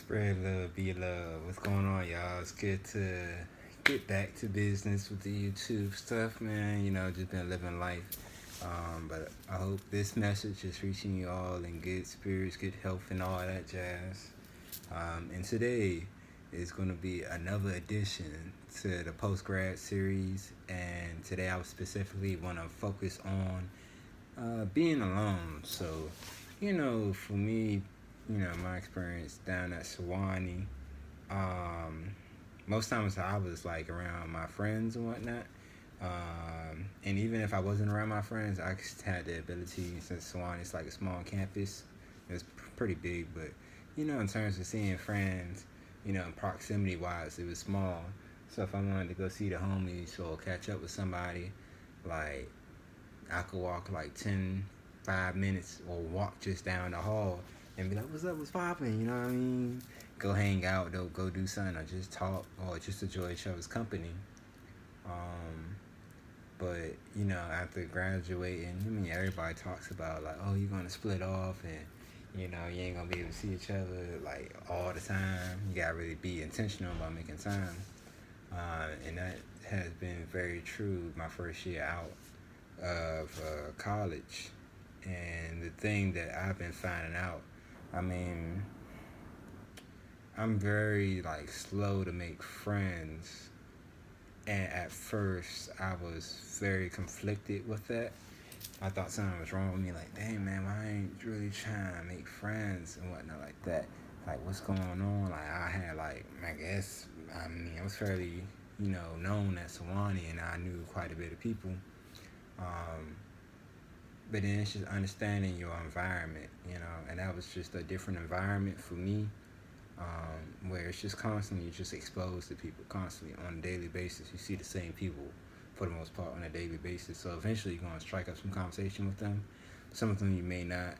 Spread love, be love. What's going on, y'all? It's good to get back to business with the YouTube stuff, man. Just been living life. But I hope this message is reaching you all in good spirits, good health, and all that jazz. And today is going to be another addition to the post grad series. And today I specifically want to focus on being alone. So, for me, my experience down at Sewanee, um, most times I was like around my friends and whatnot. And even if I wasn't around my friends, I just had the ability, since Sewanee is like a small campus, it's pretty big, but in terms of seeing friends, proximity wise, it was small. So if I wanted to go see the homies or catch up with somebody, like I could walk like 5 minutes or walk just down the hall and be like, what's up, what's poppin'? You know what I mean? Go hang out, though, go do something, or just talk, or just enjoy each other's company. Um, but, after graduating, everybody talks about, like, oh, you're going to split off and, you ain't going to be able to see each other, like, all the time. You got to really be intentional about making time. And that has been very true my first year out of college. And the thing that I've been finding out, I mean, I'm very like slow to make friends, and at first I was very conflicted with that. I thought something was wrong with me, like, dang man, why I ain't really trying to make friends and whatnot like that. Like, what's going on? Like, I had like, I was fairly, known at Sewanee, and I knew quite a bit of people. Um, but then it's just understanding your environment, and that was just a different environment for me, where it's just constantly just exposed to people constantly on a daily basis. You see the same people for the most part on a daily basis. So eventually you're going to strike up some conversation with them. Some of them you may not,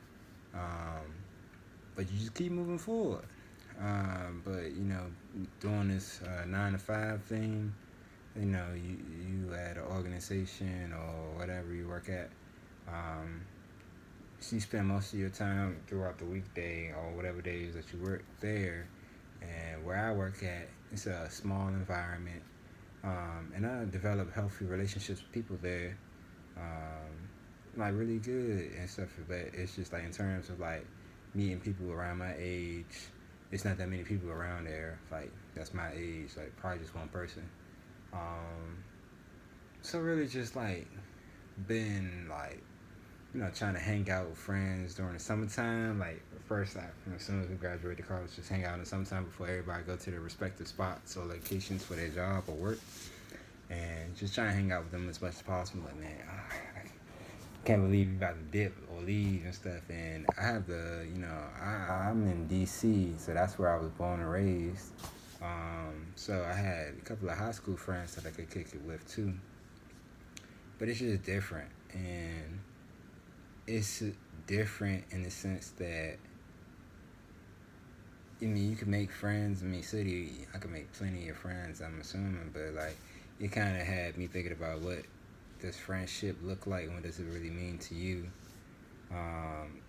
but you just keep moving forward. But doing this 9 to 5 thing, you at an organization or whatever you work at, so you spend most of your time throughout the weekday or whatever days that you work there. And where I work at, it's a small environment. And I develop healthy relationships with people there, like really good and stuff. But it's just like in terms of like meeting people around my age, it's not that many people around there. Like that's my age, like probably just one person. Um, so really just like been like trying to hang out with friends during the summertime. Like first, like as soon as we graduated college, just hang out in the summertime before everybody go to their respective spots or locations for their job or work, and just trying to hang out with them as much as possible. Like man, I can't believe you about to dip or leave and stuff. And I have I'm in D.C., so that's where I was born and raised. So I had a couple of high school friends that I could kick it with too. But it's just different, and it's different in the sense that you can make friends. City, I can make plenty of friends, I'm assuming, but like it kind of had me thinking about what does friendship look like and what does it really mean to you. Um,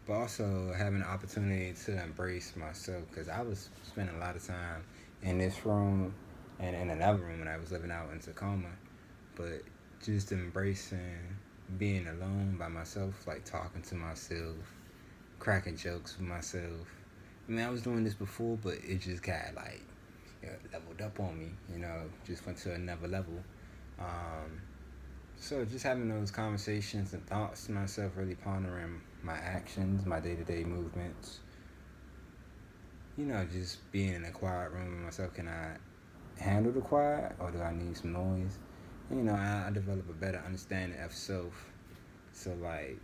but also having the opportunity to embrace myself, because I was spending a lot of time in this room and in another room when I was living out in Tacoma, but just embracing being alone by myself, like talking to myself, cracking jokes with myself. I was doing this before, but it just got like leveled up on me. Just went to another level. Um, so just having those conversations and thoughts to myself, really pondering my actions, my day-to-day movements. Just being in a quiet room with myself. Can I handle the quiet, or do I need some noise? I develop a better understanding of self. So like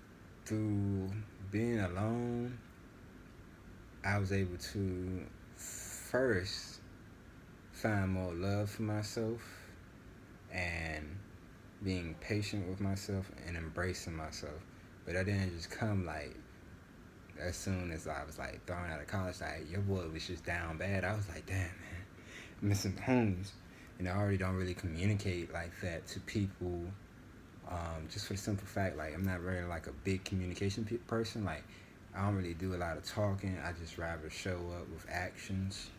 through being alone, I was able to first find more love for myself and being patient with myself and embracing myself. But that didn't just come like as soon as I was like thrown out of college. Like your boy was just down bad. I was like, damn man, missing homes. I already don't really communicate like that to people. Just for the simple fact, like I'm not really like a big communication person. Like I don't really do a lot of talking. I just rather show up with actions.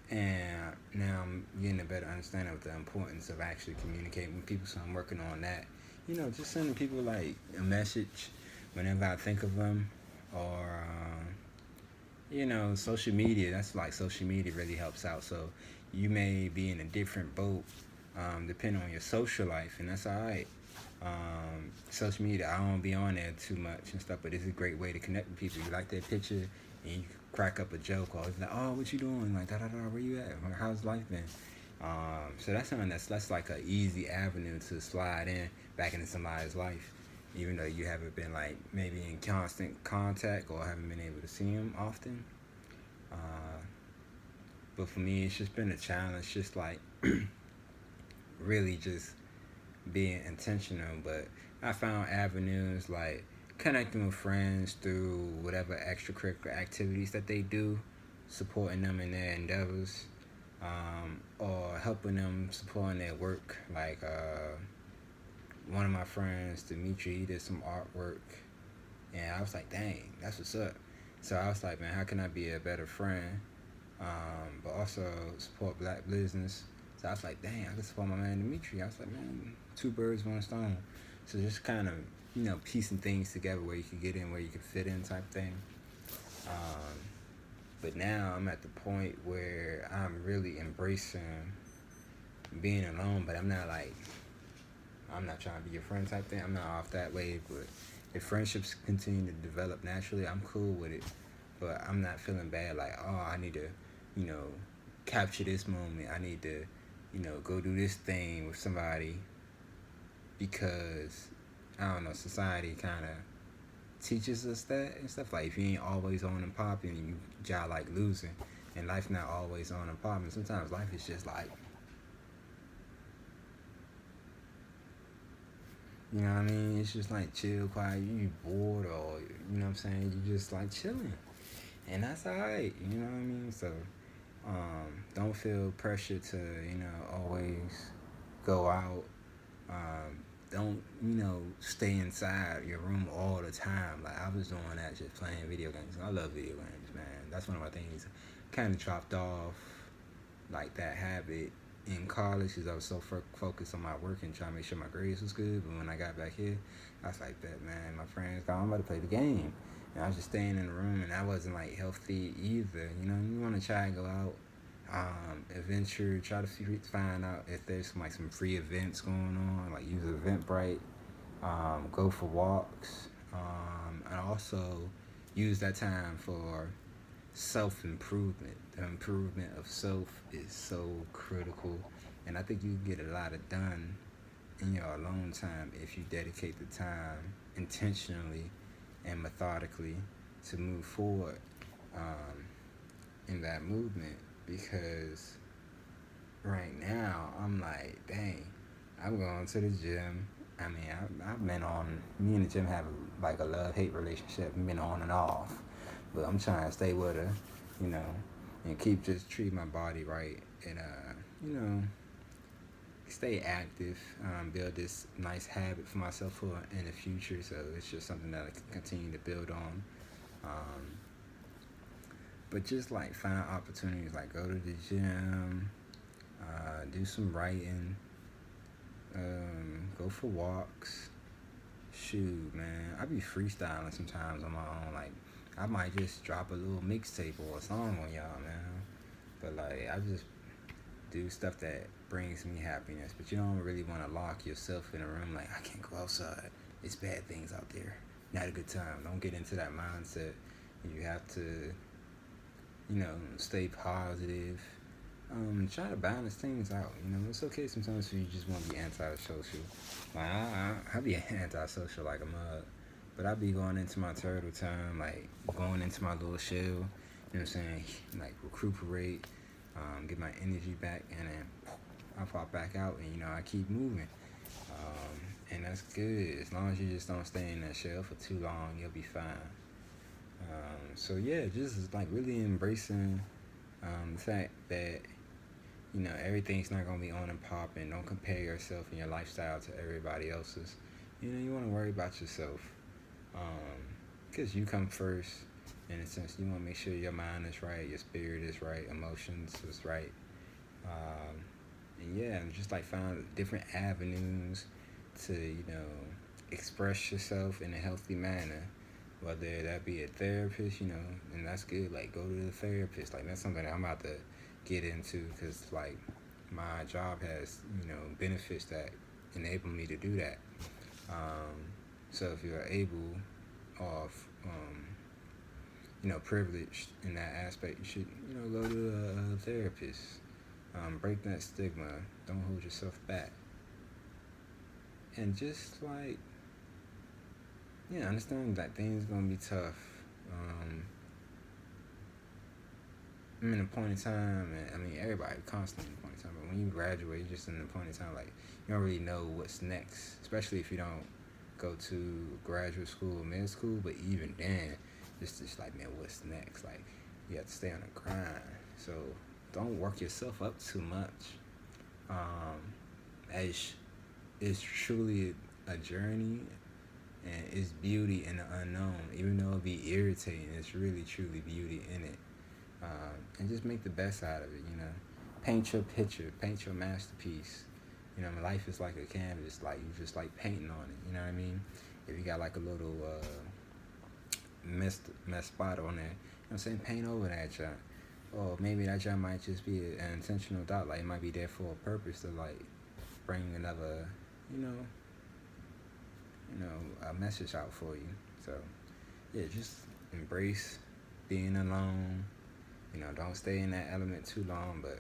And now I'm getting a better understanding of the importance of actually communicating with people. So I'm working on that. Just sending people like a message whenever I think of them, or social media. That's like social media really helps out. So you may be in a different boat, depending on your social life, and that's all right. Social media, I don't be on there too much and stuff, but it's a great way to connect with people. You like that picture, and you crack up a joke, or it's like, oh, what you doing? Like, da da da, where you at? How's life been? So that's something that's like an easy avenue to slide in back into somebody's life, even though you haven't been like maybe in constant contact or haven't been able to see them often. Uh, but for me, it's just been a challenge, just like really just being intentional. But I found avenues like connecting with friends through whatever extracurricular activities that they do, supporting them in their endeavors, or helping them supporting their work. Like one of my friends, Dimitri, he did some artwork, and I was like, dang, that's what's up. So I was like, man, how can I be a better friend, but also support black business? So I was like, dang, I can support my man Dimitri. I was like, man, two birds, one stone. So just kind of, piecing things together where you could get in, where you could fit in type thing. Um, but now I'm at the point where I'm really embracing being alone, but I'm not like, I'm not trying to be your friend type thing. I'm not off that way, but if friendships continue to develop naturally, I'm cool with it. But I'm not feeling bad like, oh, I need to, you know, capture this moment. I need to, go do this thing with somebody because, I don't know, society kind of teaches us that and stuff. Like, if you ain't always on and popping, you job like losing. And life not always on and popping. Sometimes life is just like, you know what I mean? It's just like chill, quiet. You bored, or you know what I'm saying? You just like chilling, and that's alright. You know what I mean? So, don't feel pressure to always go out. Don't stay inside your room all the time. Like I was doing that, just playing video games. I love video games, man. That's one of my things. Kind of dropped off like that habit in college because I was so focused on my work and trying to make sure my grades was good. But when I got back here, I was like, "Bet man, my friends, I'm about to play the game." And I was just staying in the room, and that wasn't like healthy either. You want to try and go out, adventure, try to find out if there's some free events going on, like use Eventbrite, go for walks, and also use that time for self improvement. The improvement of self is so critical, and I think you can get a lot of done in your alone time if you dedicate the time intentionally and methodically to move forward in that movement. Because right now I'm like, dang, I'm going to the gym. I mean, I've been on, me and the gym have like a love-hate relationship. We've been on and off, but I'm trying to stay with her, you know, and keep just treating my body right, and you know, stay active, build this nice habit for myself for in the future. So it's just something that I can continue to build on. Um, but just like find opportunities, like go to the gym, do some writing, go for walks. Shoot, man, I be freestyling sometimes on my own. Like, I might just drop a little mixtape or a song on y'all, man. But like, I just do stuff that brings me happiness. But you don't really want to lock yourself in a room. Like, I can't go outside. It's bad things out there. Not a good time. Don't get into that mindset. You have to, stay positive. Try to balance things out. It's okay sometimes if you just want to be antisocial. Like I be antisocial like a mug, but I be going into my turtle time, like going into my little shell. You know what I'm saying? Like recuperate, get my energy back, and then I pop back out, and I keep moving. And that's good. As long as you just don't stay in that shell for too long, you'll be fine. So yeah, just like really embracing the fact that everything's not gonna be on and popping. Don't compare yourself and your lifestyle to everybody else's. You want to worry about yourself. because you come first. In a sense, you want to make sure your mind is right, your spirit is right, emotions is right. Um, and yeah, just like find different avenues to, express yourself in a healthy manner. Whether that be a therapist, and that's good. Like, go to the therapist. Like, that's something that I'm about to get into because, like, my job has, benefits that enable me to do that. So if you're able or, privileged in that aspect, you should, go to a therapist. Break that stigma. Don't hold yourself back. And just like, yeah, understand that things gonna be tough. Um, I'm in a point in time, and I mean everybody constantly in a point in time. But when you graduate, you're just in a point in time like you don't really know what's next, especially if you don't go to graduate school or med school. But even then, just like man, what's next? Like you have to stay on the grind. So don't work yourself up too much. As it's truly a journey and it's beauty in the unknown. Even though it be irritating, it's really truly beauty in it. And just make the best out of it. Paint your picture, paint your masterpiece. Life is like a canvas, like you just like painting on it. You know what I mean? If you got like a little mess spot on there, I'm saying, paint over that junk. Or maybe that junk might just be an intentional dot, like it might be there for a purpose to like bring another, you know, a message out for you. So yeah, just embrace being alone. Don't stay in that element too long, but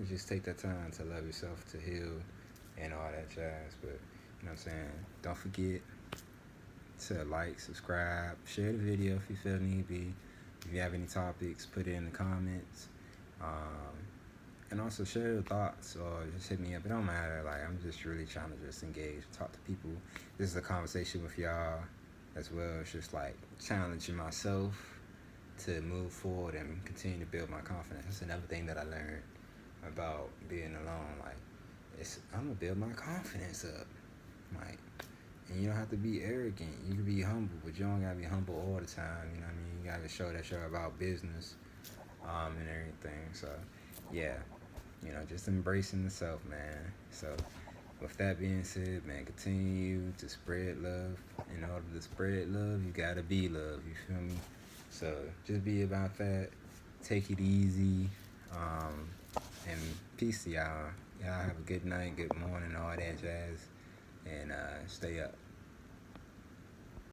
just take that time to love yourself, to heal, and all that jazz. But what I'm saying, don't forget to like, subscribe, share the video if you feel need be. If you have any topics, put it in the comments. And also share your thoughts or just hit me up. It don't matter. Like, I'm just really trying to just engage, talk to people. This is a conversation with y'all as well. It's just like challenging myself to move forward and continue to build my confidence. That's another thing that I learned about being alone. Like, I'm gonna build my confidence up. Like, and you don't have to be arrogant. You can be humble, but you don't gotta be humble all the time. You know what I mean? You gotta show that you're about business, and everything. So, yeah, just embracing the self, man. So, with that being said, man, continue to spread love. In order to spread love, you gotta be love. You feel me? So, just be about that. Take it easy. And peace to y'all. Y'all have a good night, good morning, all that jazz. And stay up.